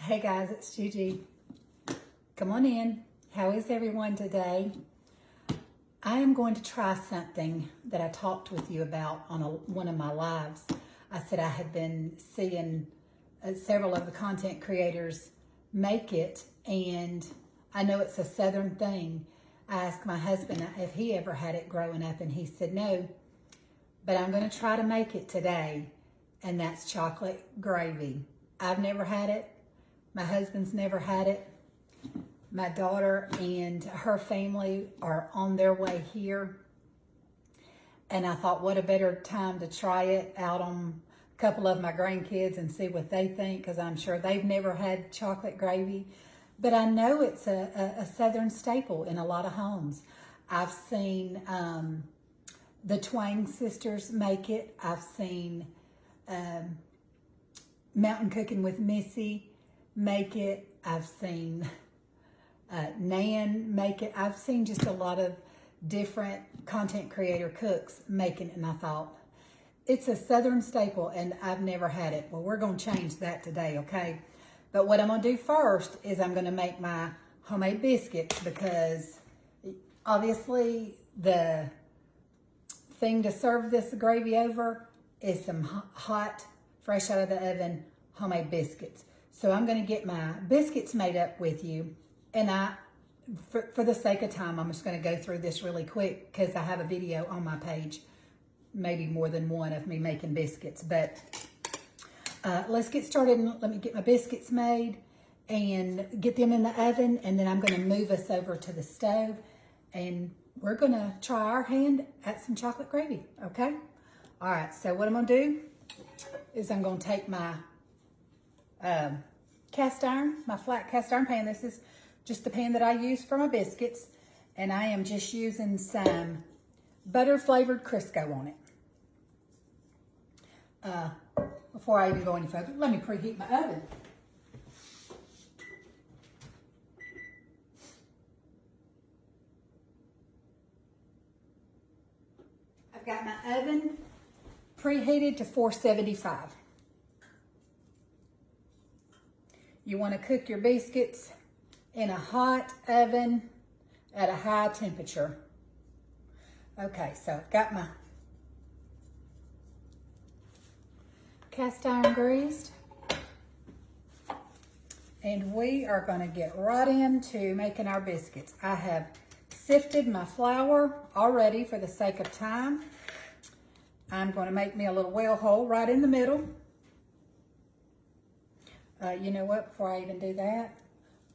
Hey guys, it's Gigi. Come on in. How is everyone today? I am going to try something that I talked with you about on one of my lives. I said I had been seeing several of the content creators make it, and I know it's a Southern thing. I asked my husband if he ever had it growing up, and he said no, but I'm going to try to make it today, and that's chocolate gravy. I've never had it. My husband's never had it. My daughter and her family are on their way here. And I thought, what a better time to try it out on a couple of my grandkids and see what they think, because I'm sure they've never had chocolate gravy. But I know it's a Southern staple in a lot of homes. I've seen the Twang sisters make it. I've seen Mountain Cooking with Missy make it. I've seen Nan make it. I've seen just a lot of different content creator cooks making it, and I thought, it's a Southern staple and I've never had it. Well, we're going to change that today, okay? But what I'm going to do first is I'm going to make my homemade biscuits, because obviously the thing to serve this gravy over is some hot, fresh out of the oven, homemade biscuits. So I'm going to get my biscuits made up with you, and for the sake of time, I'm just going to go through this really quick because I have a video on my page, maybe more than one, of me making biscuits. But let's get started and let me get my biscuits made and get them in the oven, and then I'm going to move us over to the stove, and we're going to try our hand at some chocolate gravy, okay? All right, so what I'm going to do is I'm going to take my cast iron, my flat cast iron pan. This is just the pan that I use for my biscuits, and I am just using some butter flavored Crisco on it. Before I even go any further, let me preheat my oven. I've got my oven preheated to 475. You want to cook your biscuits in a hot oven at a high temperature. Okay, so I've got my cast iron greased, and we are going to get right into making our biscuits. I have sifted my flour already for the sake of time. I'm going to make me a little well hole right in the middle. You know what, before I even do that,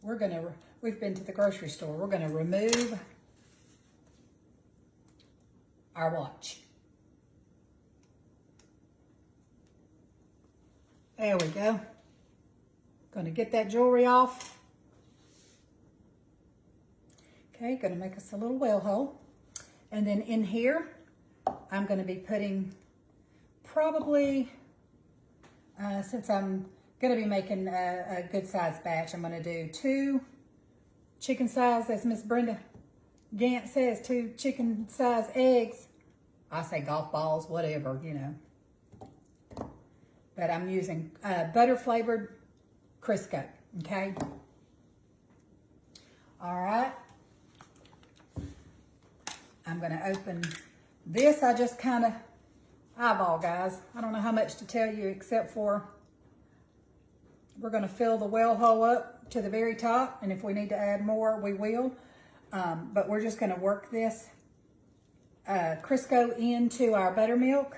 we've been to the grocery store. We're going to remove our watch. There we go. Going to get that jewelry off. Okay, going to make us a little well hole. And then in here, I'm going to be putting probably, since I'm going to be making a good sized batch, I'm going to do 2 chicken size, as Miss Brenda Gant says, 2 chicken size eggs. I say golf balls, whatever, you know. But I'm using butter flavored Crisco, okay? All right. I'm going to open this. I just kind of eyeball, guys. I don't know how much to tell you, except for we're going to fill the well hole up to the very top, and if we need to add more, we will. But we're just going to work this Crisco into our buttermilk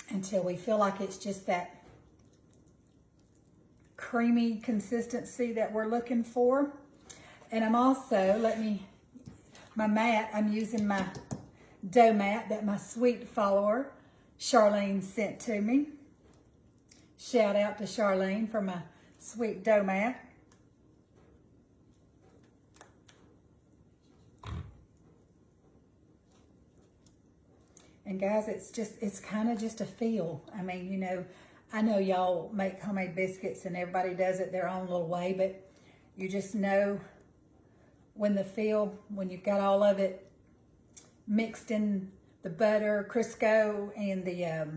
until we feel like it's just that creamy consistency that we're looking for. And I'm also, my mat, I'm using my dough mat that my sweet follower Charlene sent to me. Shout out to Charlene for my sweet dough mat. And guys, it's kind of just a feel. I mean, you know, I know y'all make homemade biscuits and everybody does it their own little way, but you just know when you've got all of it mixed in the butter, Crisco, and the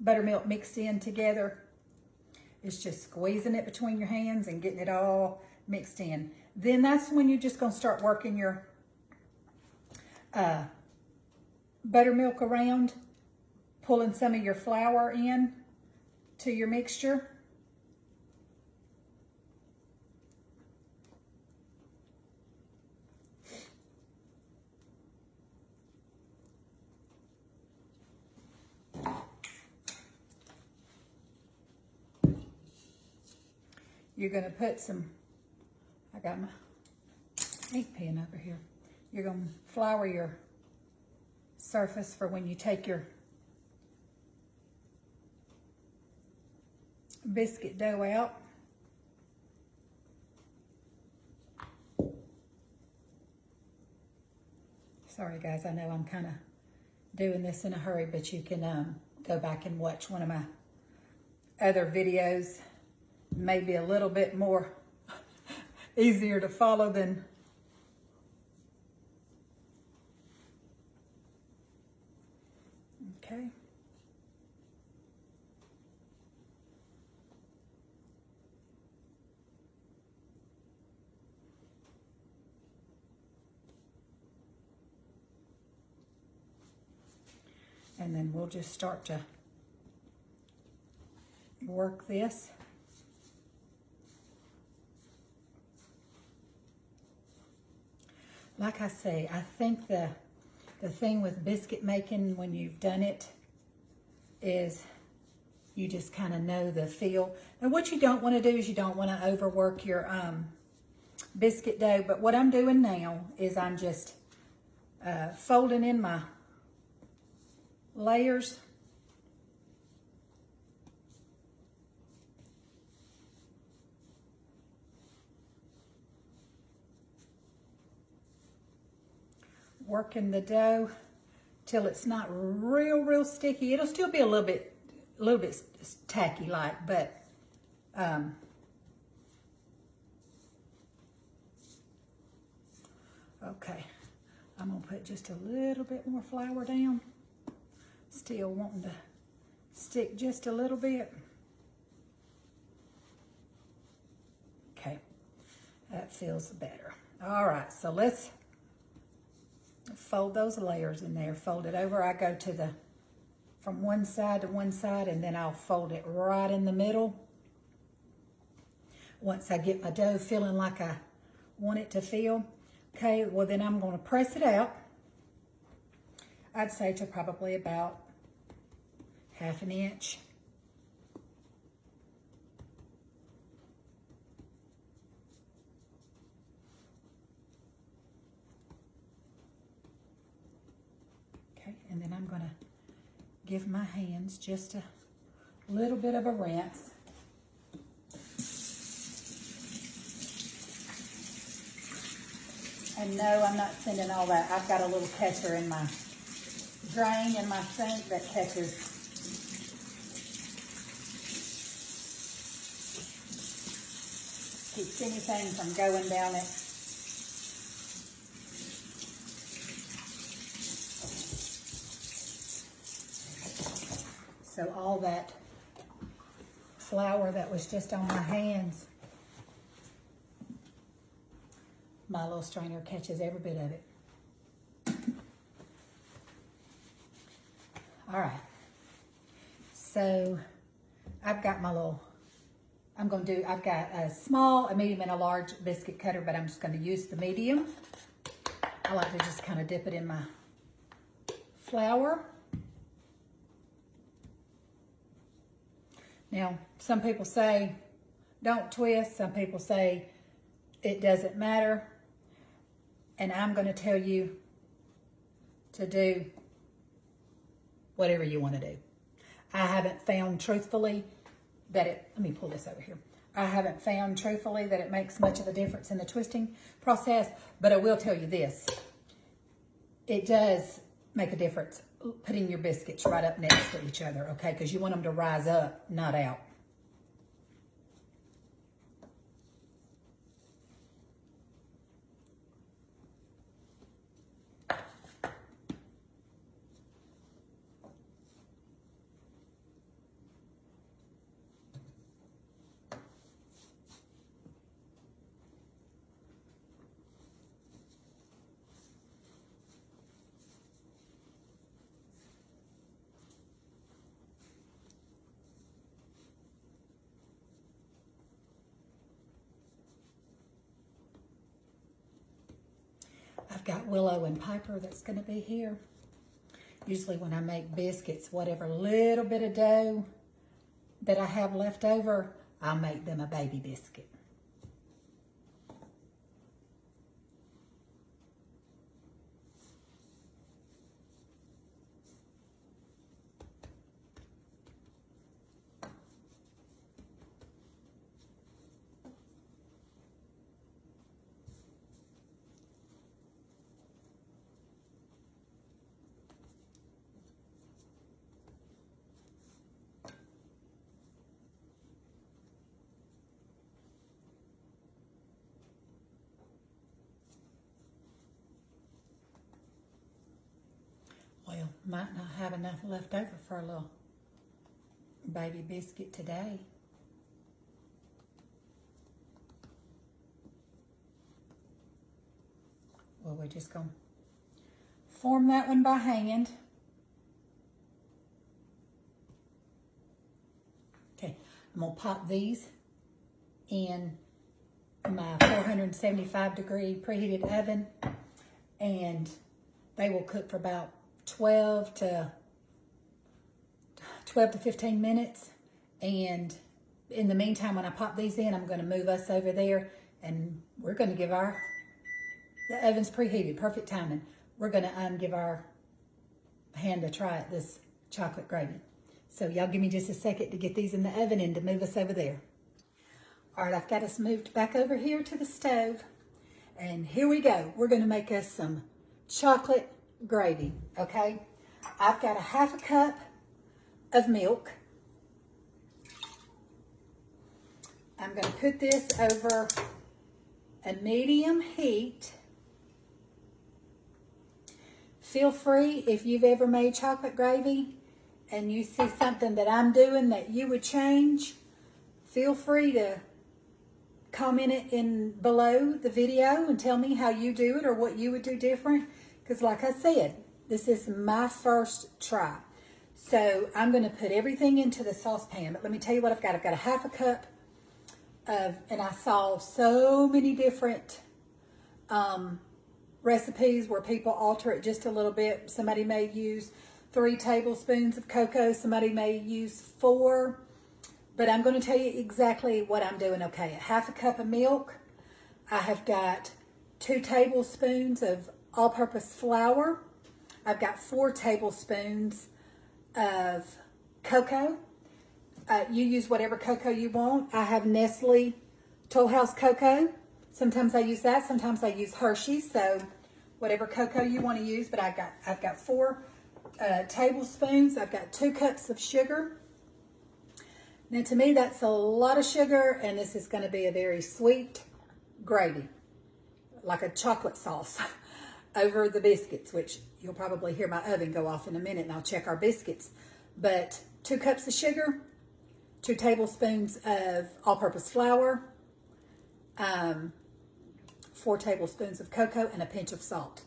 buttermilk mixed in together. It's just squeezing it between your hands and getting it all mixed in. Then that's when you're just going to start working your buttermilk around, pulling some of your flour in to your mixture. You're going to put some, I got my ink pen over here. You're going to flour your surface for when you take your biscuit dough out. Sorry guys, I know I'm kind of doing this in a hurry, but you can go back and watch one of my other videos. Maybe a little bit more easier to follow than okay. And then we'll just start to work this. Like I say, I think the thing with biscuit making when you've done it is you just kind of know the feel. And what you don't want to do is you don't want to overwork your biscuit dough. But what I'm doing now is I'm just folding in my layers. Working the dough till it's not real sticky. It'll still be a little bit tacky like, but okay. I'm gonna put just a little bit more flour down. Still wanting to stick just a little bit. Okay, that feels better. All right, so let's fold those layers in there. Fold it over. I go to from one side to one side, and then I'll fold it right in the middle. Once I get my dough feeling like I want it to feel. Okay, well then I'm going to press it out. I'd say to probably about 1/2 inch. And then I'm going to give my hands just a little bit of a rinse. And no, I'm not sending all that. I've got a little catcher in my drain in my sink that catches keeps anything from going down it. So all that flour that was just on my hands, my little strainer catches every bit of it. All right. So I've got my little, I've got a small, a medium, and a large biscuit cutter, but I'm just going to use the medium. I like to just kind of dip it in my flour. Now, some people say, don't twist. Some people say it doesn't matter. And I'm going to tell you to do whatever you want to do. I haven't found truthfully that let me pull this over here. I haven't found truthfully that it makes much of a difference in the twisting process, but I will tell you this. It does make a difference putting your biscuits right up next to each other, okay? Because you want them to rise up, not out. got Willow and Piper that's going to be here. Usually when I make biscuits, whatever little bit of dough that I have left over, I'll make them a baby biscuit. Well, might not have enough left over for a little baby biscuit today. Well, we're just going to form that one by hand. Okay, I'm going to pop these in my 475 degree preheated oven, and they will cook for about 12 to 15 minutes. And in the meantime, when I pop these in, I'm going to move us over there, and we're going to give the oven's preheated, perfect timing. We're going to give our hand a try at this chocolate gravy. So y'all give me just a second to get these in the oven and to move us over there. All right, I've got us moved back over here to the stove, and here we go. We're going to make us some chocolate gravy, okay? I've got a half a cup of milk. I'm going to put this over a medium heat. Feel free, if you've ever made chocolate gravy and you see something that I'm doing that you would change, feel free to comment it in below the video and tell me how you do it or what you would do different. Because like I said, this is my first try. So I'm going to put everything into the saucepan. But let me tell you what I've got. I've got a half a cup of, and I saw so many different recipes where people alter it just a little bit. Somebody may use 3 tablespoons of cocoa. Somebody may use 4. But I'm going to tell you exactly what I'm doing. Okay, a half a cup of milk. I have got 2 tablespoons of all-purpose flour. I've got 4 tablespoons of cocoa. You use whatever cocoa you want. I have Nestle Toll House cocoa. Sometimes I use that. Sometimes I use Hershey's. So whatever cocoa you want to use. But I've got 4 tablespoons. I've got 2 cups of sugar. Now to me that's a lot of sugar, and this is going to be a very sweet gravy, like a chocolate sauce over the biscuits, which you'll probably hear my oven go off in a minute and I'll check our biscuits. But 2 cups of sugar, 2 tablespoons of all-purpose flour, 4 tablespoons of cocoa, and a pinch of salt.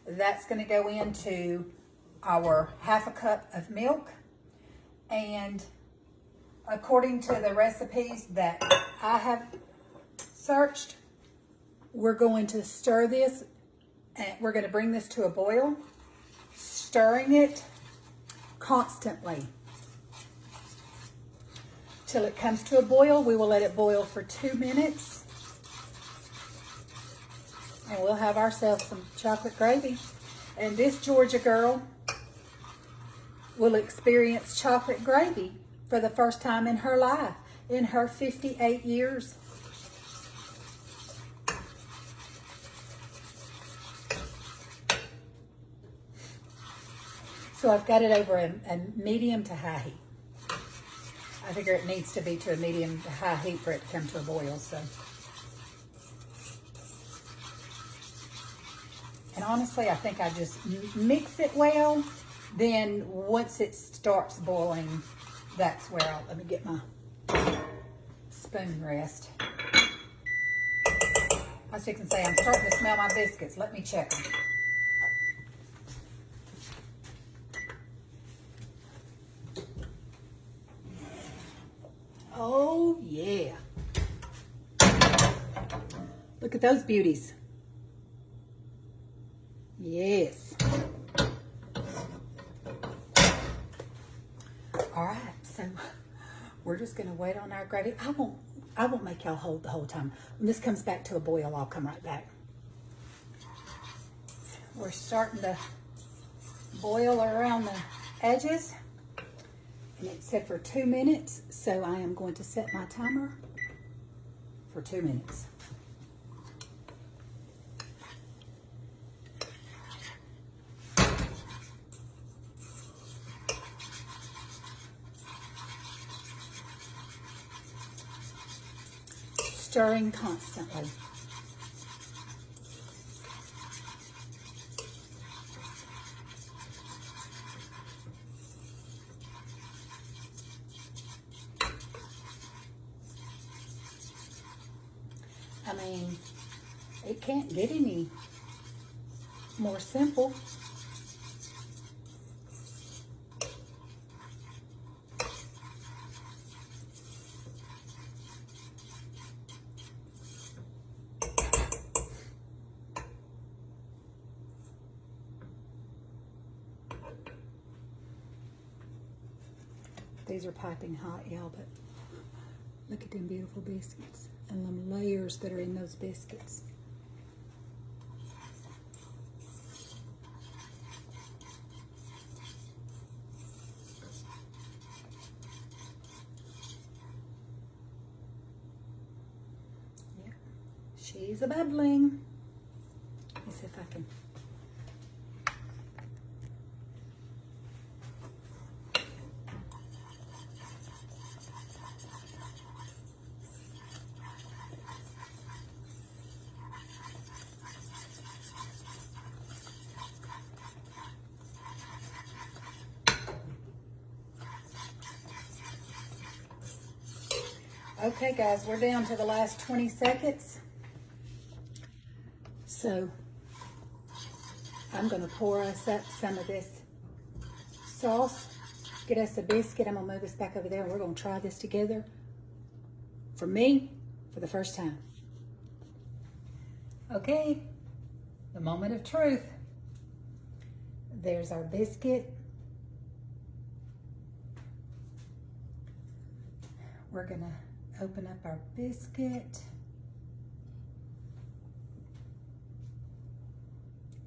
That's going to go into our half a cup of milk. And according to the recipes that I have searched, we're going to stir this, and we're going to bring this to a boil, stirring it constantly till it comes to a boil. We will let it boil for 2 minutes, and we'll have ourselves some chocolate gravy. And this Georgia girl will experience chocolate gravy for the first time in her life, in her 58 years. So I've got it over a medium to high heat. I figure it needs to be to a medium to high heat for it to come to a boil. So, and honestly, I think I just mix it well. Then once it starts boiling, that's where let me get my spoon rest. I was just going to say, I'm starting to smell my biscuits. Let me check them. Oh, yeah. Look at those beauties. Yes. All right, so we're just gonna wait on our gravy. I won't make y'all hold the whole time. When this comes back to a boil, I'll come right back. We're starting to boil around the edges, and it said for 2 minutes, so I am going to set my timer for 2 minutes. Stirring constantly. I mean, it can't get any more simple. These are piping hot, y'all, but look at them beautiful biscuits and them layers that are in those biscuits. Yeah, she's a bubbling. Let me see if I can. Okay, guys, we're down to the last 20 seconds. So I'm going to pour us up some of this sauce, get us a biscuit. I'm going to move us back over there, and we're going to try this together. For me, for the first time. Okay, the moment of truth. There's our biscuit. We're going to open up our biscuit.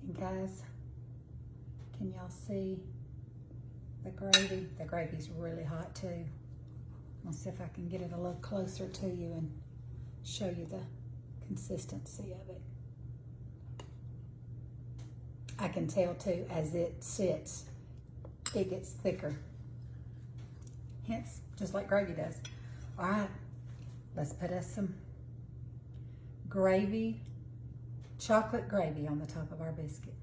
And guys, can y'all see the gravy? The gravy's really hot too. I'll see if I can get it a little closer to you and show you the consistency of it. I can tell too, as it sits, it gets thicker. Hence, just like gravy does. All right, let's put us some gravy, chocolate gravy on the top of our biscuit.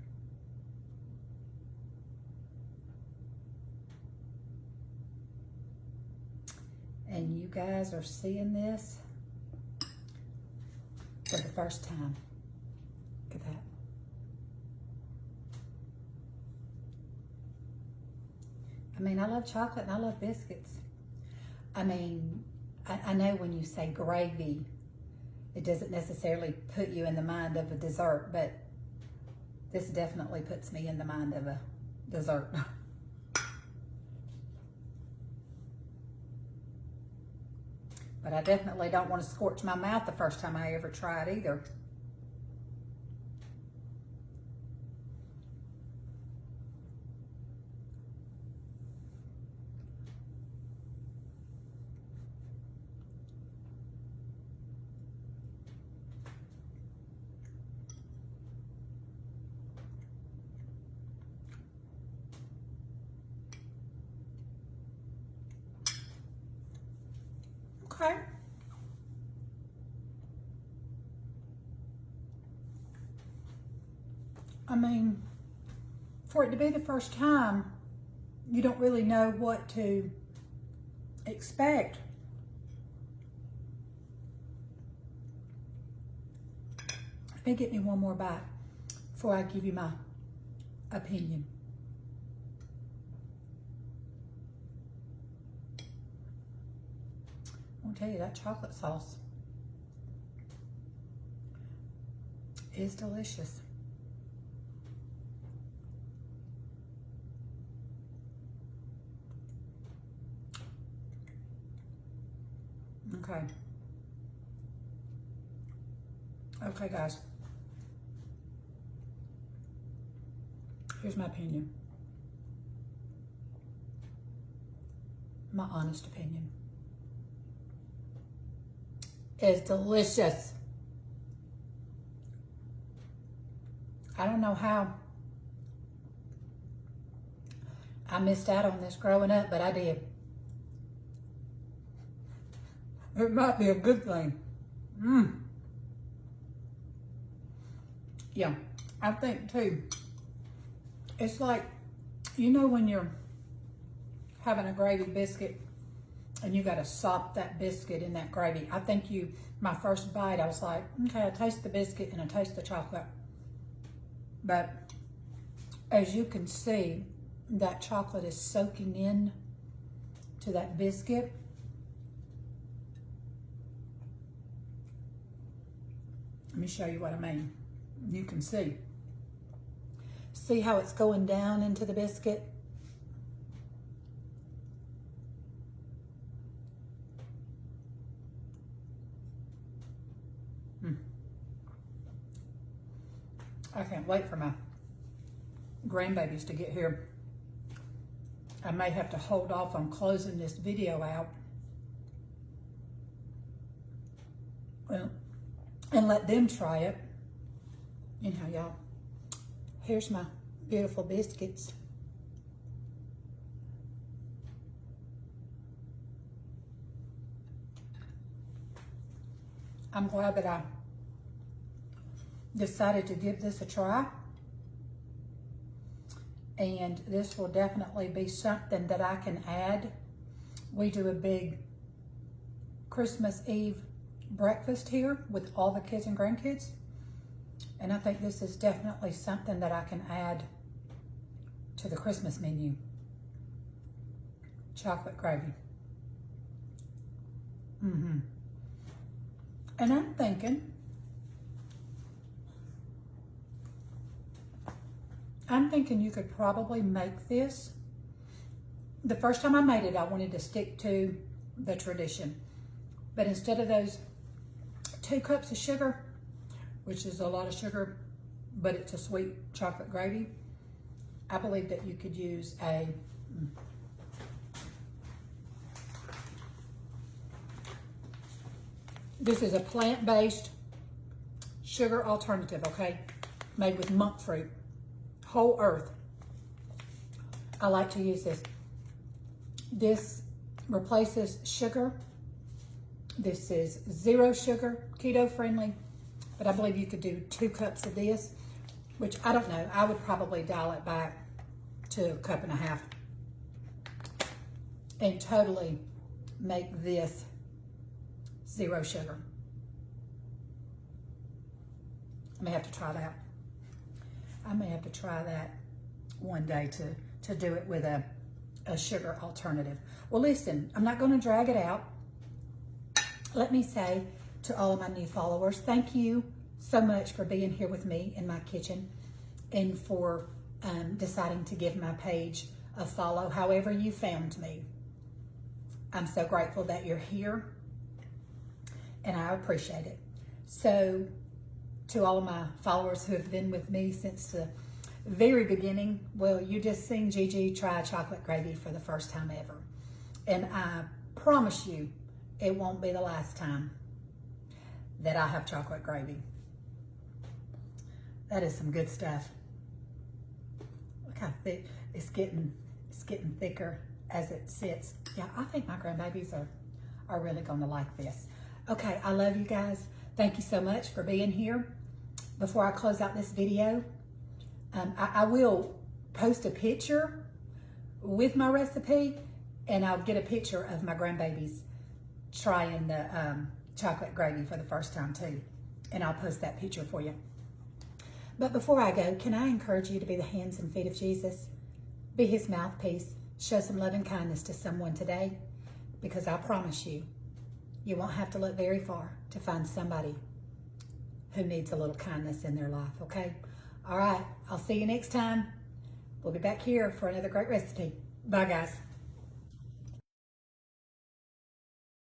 And you guys are seeing this for the first time. Look at that. I mean, I love chocolate and I love biscuits. I mean, I know when you say gravy, it doesn't necessarily put you in the mind of a dessert, but this definitely puts me in the mind of a dessert. But I definitely don't want to scorch my mouth the first time I ever try it either. Okay. I mean, for it to be the first time, you don't really know what to expect. Let me get me one more bite before I give you my opinion. I'll tell you, that chocolate sauce is delicious. Okay. Okay, guys. Here's my opinion. My honest opinion. It's delicious. I don't know how I missed out on this growing up, but I did. It might be a good thing. Yeah, I think too. It's like, you know when you're having a gravy biscuit and you got to sop that biscuit in that gravy. I think my first bite, I was like, okay, I taste the biscuit and I taste the chocolate. But as you can see, that chocolate is soaking in to that biscuit. Let me show you what I mean. You can see. See how it's going down into the biscuit? I can't wait for my grandbabies to get here. I may have to hold off on closing this video out and let them try it. Anyhow, y'all, here's my beautiful biscuits. I'm glad that I decided to give this a try. And this will definitely be something that I can add. We do a big Christmas Eve breakfast here with all the kids and grandkids. And I think this is definitely something that I can add to the Christmas menu. Chocolate gravy. And I'm thinking, you could probably make this. The first time I made it, I wanted to stick to the tradition. But instead of those 2 cups of sugar, which is a lot of sugar, but it's a sweet chocolate gravy, I believe that you could use this is a plant-based sugar alternative, okay? Made with monk fruit, whole earth. I like to use this. This replaces sugar. This is 0 sugar, keto friendly, but I believe you could do 2 cups of this, which I don't know. I would probably dial it back to 1.5 cups and totally make this 0 sugar. I may have to try that. I may have to try that one day to do it with a sugar alternative. Well, listen, I'm not going to drag it out. Let me say to all of my new followers, thank you so much for being here with me in my kitchen and for deciding to give my page a follow however you found me. I'm so grateful that you're here and I appreciate it. So to all of my followers who have been with me since the very beginning, well, you just seen Gigi try chocolate gravy for the first time ever. And I promise you, it won't be the last time that I have chocolate gravy. That is some good stuff. Look how thick it's getting thicker as it sits. Yeah, I think my grandbabies are really gonna like this. Okay, I love you guys. Thank you so much for being here. Before I close out this video, I will post a picture with my recipe, and I'll get a picture of my grandbabies trying the chocolate gravy for the first time too. And I'll post that picture for you. But before I go, can I encourage you to be the hands and feet of Jesus? Be his mouthpiece. Show some love and kindness to someone today, because I promise you, you won't have to look very far to find somebody who needs a little kindness in their life, okay? All right, I'll see you next time. We'll be back here for another great recipe. Bye, guys.